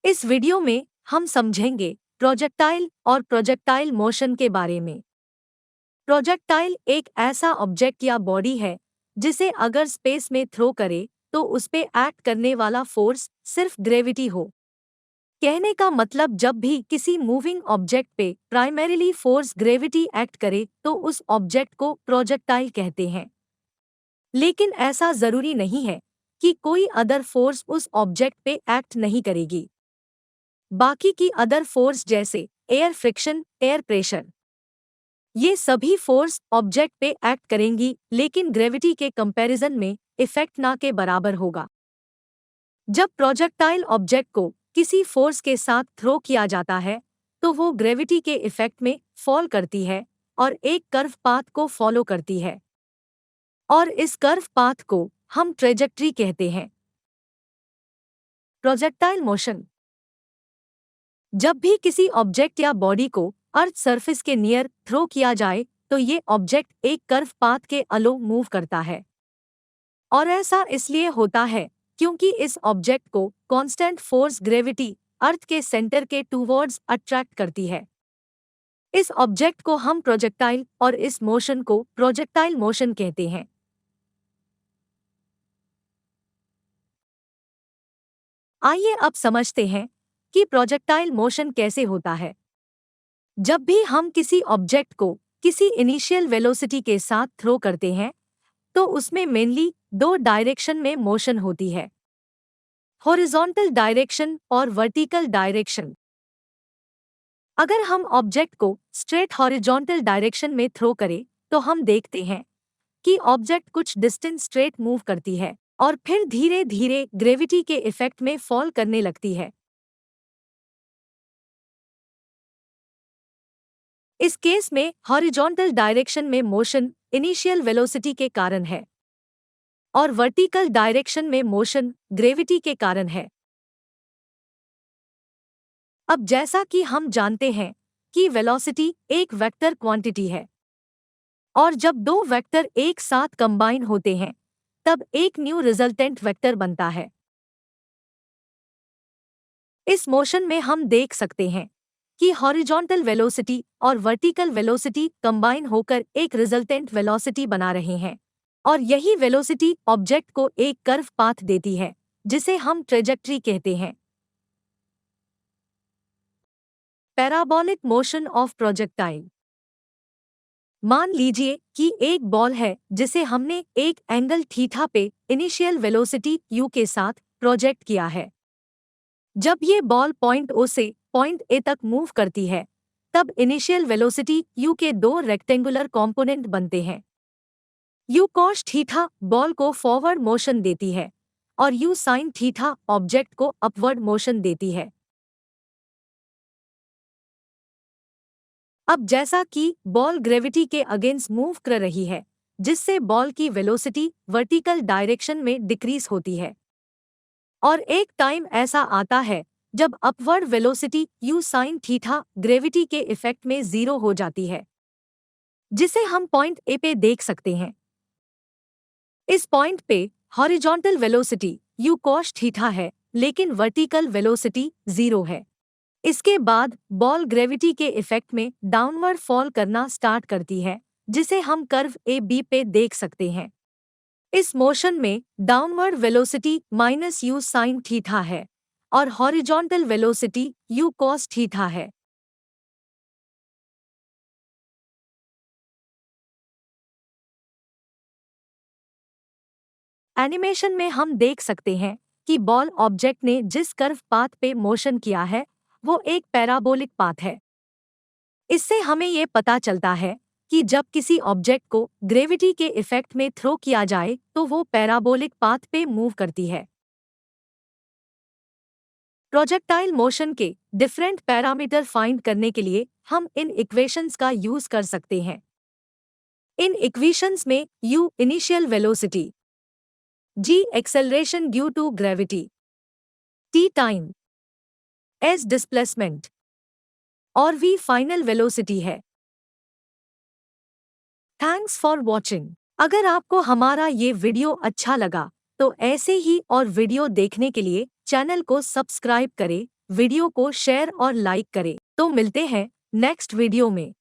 इस वीडियो में हम समझेंगे प्रोजेक्टाइल और प्रोजेक्टाइल मोशन के बारे में। प्रोजेक्टाइल एक ऐसा ऑब्जेक्ट या बॉडी है जिसे अगर स्पेस में थ्रो करे तो उस पे एक्ट करने वाला फोर्स सिर्फ ग्रेविटी हो। कहने का मतलब जब भी किसी मूविंग ऑब्जेक्ट पे प्राइमरीली फोर्स ग्रेविटी एक्ट करे तो उस ऑब्जेक्ट को प्रोजेक्टाइल कहते हैं। लेकिन ऐसा जरूरी नहीं है कि कोई अदर फोर्स उस ऑब्जेक्ट पे एक्ट नहीं करेगी। बाकी की अदर फोर्स जैसे एयर फ्रिक्शन, एयर प्रेशर, ये सभी फोर्स ऑब्जेक्ट पे एक्ट करेंगी, लेकिन ग्रेविटी के कंपैरिजन में इफेक्ट ना के बराबर होगा। जब प्रोजेक्टाइल ऑब्जेक्ट को किसी फोर्स के साथ थ्रो किया जाता है तो वो ग्रेविटी के इफेक्ट में फॉल करती है और एक कर्व पाथ को फॉलो करती है, और इस कर्व पाथ को हम ट्रेजेक्ट्री कहते हैं। प्रोजेक्टाइल मोशन: जब भी किसी ऑब्जेक्ट या बॉडी को अर्थ सरफेस के नियर थ्रो किया जाए तो ये ऑब्जेक्ट एक कर्व पाथ के अलोंग मूव करता है, और ऐसा इसलिए होता है क्योंकि इस ऑब्जेक्ट को कांस्टेंट फोर्स ग्रेविटी अर्थ के सेंटर के टूवर्ड्स अट्रैक्ट करती है। इस ऑब्जेक्ट को हम प्रोजेक्टाइल और इस मोशन को प्रोजेक्टाइल मोशन कहते हैं। आइए अब समझते हैं कि प्रोजेक्टाइल मोशन कैसे होता है। जब भी हम किसी ऑब्जेक्ट को किसी इनिशियल वेलोसिटी के साथ थ्रो करते हैं तो उसमें मेनली दो डायरेक्शन में मोशन होती है, हॉरिजॉन्टल डायरेक्शन और वर्टिकल डायरेक्शन। अगर हम ऑब्जेक्ट को स्ट्रेट हॉरिजॉन्टल डायरेक्शन में थ्रो करें तो हम देखते हैं कि ऑब्जेक्ट कुछ डिस्टेंस स्ट्रेट मूव करती है और फिर धीरे धीरे ग्रेविटी के इफेक्ट में फॉल करने लगती है। इस केस में हॉरिजॉन्टल डायरेक्शन में मोशन इनिशियल वेलोसिटी के कारण है और वर्टिकल डायरेक्शन में मोशन ग्रेविटी के कारण है। अब जैसा कि हम जानते हैं कि वेलोसिटी एक वेक्टर क्वांटिटी है, और जब दो वेक्टर एक साथ कंबाइन होते हैं तब एक न्यू रिजल्टेंट वेक्टर बनता है। इस मोशन में हम देख सकते हैं कि हॉरिजॉन्टल वेलोसिटी और वर्टिकल वेलोसिटी कंबाइन होकर एक रिजल्टेंट वेलोसिटी बना रहे हैं, और यही वेलोसिटी ऑब्जेक्ट को एक कर्व पाथ देती है जिसे हम ट्रेजेक्ट्री कहते हैं। पैराबोलिक मोशन ऑफ प्रोजेक्टाइल: मान लीजिए कि एक बॉल है जिसे हमने एक एंगल थीटा पे इनिशियल वेलोसिटी u के साथ प्रोजेक्ट किया है। जब ये बॉल पॉइंट O से पॉइंट A तक मूव करती है तब इनिशियल वेलोसिटी u के दो रेक्टेंगुलर कॉम्पोनेंट बनते हैं। u cos थीटा बॉल को फॉरवर्ड मोशन देती है और u sin थीटा ऑब्जेक्ट को अपवर्ड मोशन देती है। अब जैसा कि बॉल ग्रेविटी के अगेंस्ट मूव कर रही है जिससे बॉल की वेलोसिटी वर्टिकल डायरेक्शन में डिक्रीज होती है, और एक टाइम ऐसा आता है जब upward velocity u sin theta gravity के इफेक्ट में जीरो हो जाती है, जिसे हम पॉइंट ए पे देख सकते हैं। इस पॉइंट पे horizontal velocity u cos theta है लेकिन वर्टिकल वेलोसिटी जीरो है। इसके बाद बॉल ग्रेविटी के इफेक्ट में डाउनवर्ड फॉल करना स्टार्ट करती है जिसे हम कर्व ए बी पे देख सकते हैं। इस मोशन में downward velocity -u sin theta है और horizontal velocity u cos theta है। एनिमेशन में हम देख सकते हैं कि बॉल ऑब्जेक्ट ने जिस कर्व पाथ पे मोशन किया है वो एक पैराबोलिक पाथ है। इससे हमें ये पता चलता है कि जब किसी ऑब्जेक्ट को ग्रेविटी के इफेक्ट में थ्रो किया जाए तो वो पैराबोलिक पाथ पे मूव करती है। प्रोजेक्टाइल मोशन के डिफरेंट पैरामीटर फाइंड करने के लिए हम इन इक्वेशंस का यूज कर सकते हैं। इन इक्वेशंस में u initial velocity, g acceleration due to gravity, t time, s displacement और v फाइनल वेलोसिटी है। Thanks for watching. अगर आपको हमारा ये वीडियो अच्छा लगा तो ऐसे ही और वीडियो देखने के लिए चैनल को सब्सक्राइब करें वीडियो को शेयर और लाइक करें। तो मिलते हैं नेक्स्ट वीडियो में।